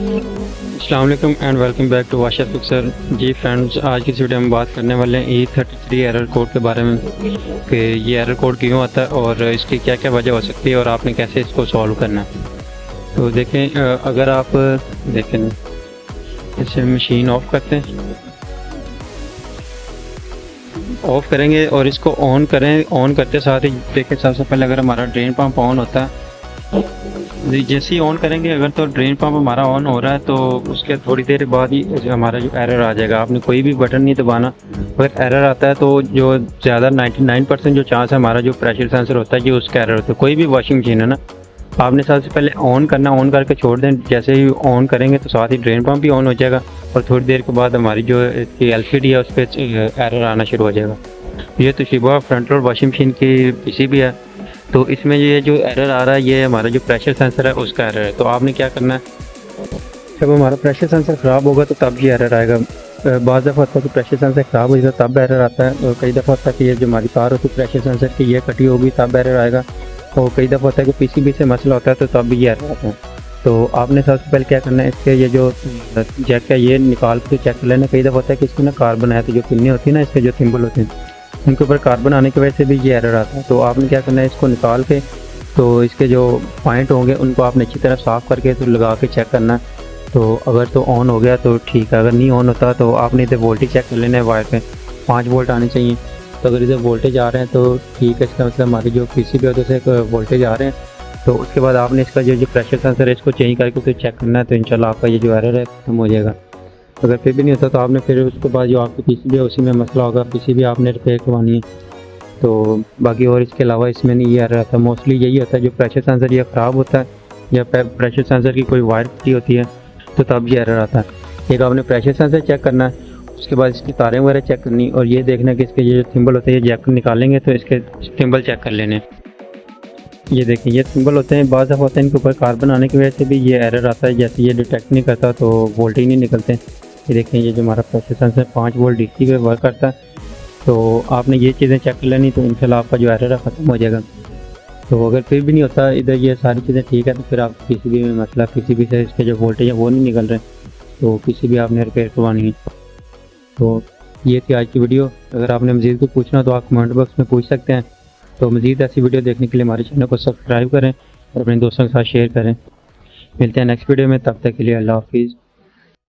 अस्सलाम वालेकुम and welcome back to washer fixer. जी फ्रेंड्स, आज की इस वीडियो में बात करने वाले हैं E33 एरर कोड के बारे में कि ये एरर कोड क्यों आता है और इसकी क्या क्या वजह हो सकती है और आपने कैसे इसको सॉल्व करना है। तो देखें, अगर आप देखें इसे मशीन ऑफ करते हैं, ऑफ करेंगे और इसको ऑन करें। ऑन करते साथ ही देखें, सबसे पहले अगर हमारा ड्रेन पंप ऑन होता है, जैसे ही ऑन करेंगे अगर तो ड्रेन पंप हमारा ऑन हो रहा है तो उसके थोड़ी देर बाद ही हमारा जो एरर आ जाएगा। आपने कोई भी बटन नहीं दबाना। अगर एरर आता है तो जो ज़्यादा 99% जो चांस है हमारा जो प्रेशर सेंसर होता है कि उसका एरर होता है। कोई भी वॉशिंग मशीन है ना, आपने सबसे पहले ऑन करना, ऑन करके छोड़ दें। जैसे ही ऑन करेंगे तो साथ ही ड्रेन पंप भी ऑन हो जाएगा और थोड़ी देर के बाद हमारी जो इसकी LCD है उस पर एरर आना शुरू हो जाएगा। ये Toshiba front load washing machine की PCB है। तो इसमें ये जो एरर आ रहा है ये हमारा जो प्रेशर सेंसर है उसका एरर है। तो आपने क्या करना है, जब हमारा प्रेशर सेंसर ख़राब होगा तो तब ये एरर आएगा। बाज़ दफ़ा होता है कि प्रेशर सेंसर ख़राब हो जाता है तब एरर आता है, और कई दफ़ा होता है कि ये जो हमारी तार होती है प्रेशर सेंसर की ये कटी होगी तब एरर आएगा, और कई दफ़ा होता है कि PCB से मसला होता है तो तब भी ये एरर आता है। तो आपने सबसे पहले क्या करना है, इसके ये जो जैक है ये निकाल के चेक कर लेना। कई दफ़ा होता है कि इसमें ना कार्बन है, तो जो पिन्ने होती है ना इसके जो थिम्बल होते हैं उनके ऊपर कार्बन आने की वजह से भी ये एरर आता है। तो आपने क्या करना है, इसको निकाल के तो इसके जो पॉइंट होंगे उनको आपने अच्छी तरह साफ़ करके तो लगा के चेक करना है। तो अगर तो ऑन हो गया तो ठीक है, अगर नहीं ऑन होता तो आपने इधर वोल्टेज चेक कर लेना है। वायर पे 5 वोल्ट आने चाहिए। तो अगर इधर वोल्टेज आ रहे हैं तो ठीक है, इसका मतलब हमारी जो PCB है उधर से वोल्टेज आ रहे हैं। तो उसके बाद आपने इसका जो प्रेशर सेंसर है इसको चेंज करके तो चेक करना है। तो इंशाल्लाह आपका ये जो एरर है खत्म हो जाएगा। अगर फिर भी नहीं होता तो आपने फिर उसके बाद जो आपकी PCB है उसी में मसला होगा, PCB आपने रिपेयर करवानी है। तो बाकी और इसके अलावा इसमें नहीं ये एरर आता। मोस्टली यही होता है, जो प्रेशर सेंसर ये ख़राब होता है या प्रेशर सेंसर की कोई वायर फटी होती है तो तब ये एरर आता है। एक आपने प्रेशर सेंसर चेक करना है, उसके बाद इसकी तारें वगैरह चेक करनी और ये देखना कि इसके ये जो थिम्बल होते हैं ये जैक निकालेंगे तो इसके थिम्बल चेक कर लेने। ये देखें, ये सिंबल होते हैं, बाज़ दफ़ा होता है इनके ऊपर कार्बन आने की वजह से भी ये एरर आता है। जैसे ये डिटेक्ट नहीं करता तो वोल्टेज नहीं निकलते। ये देखें, ये जो हमारा प्रेशर सेंसर 5 वोल्ट DC पे वर्क करता है। तो आपने ये चीज़ें चेक कर लेनी तो इंशाल्लाह आपका जो एरर है ख़त्म हो जाएगा। तो अगर फिर भी नहीं होता, इधर ये सारी चीज़ें ठीक है, तो फिर आप PCB में मसला, PCB से इसके जो वोल्टेज है वो नहीं निकल रहे, तो PCB आपने रिपेयर करवानी है। तो ये थी आज की वीडियो। अगर आपने मज़ीद कुछ पूछना हो तो आप कमेंट बॉक्स में पूछ सकते हैं। तो मज़ीद ऐसी वीडियो देखने के लिए हमारे चैनल को सब्सक्राइब करें और अपने दोस्तों के साथ शेयर करें। मिलते हैं नेक्स्ट वीडियो में, तब तक के लिए अल्लाह हाफिज़।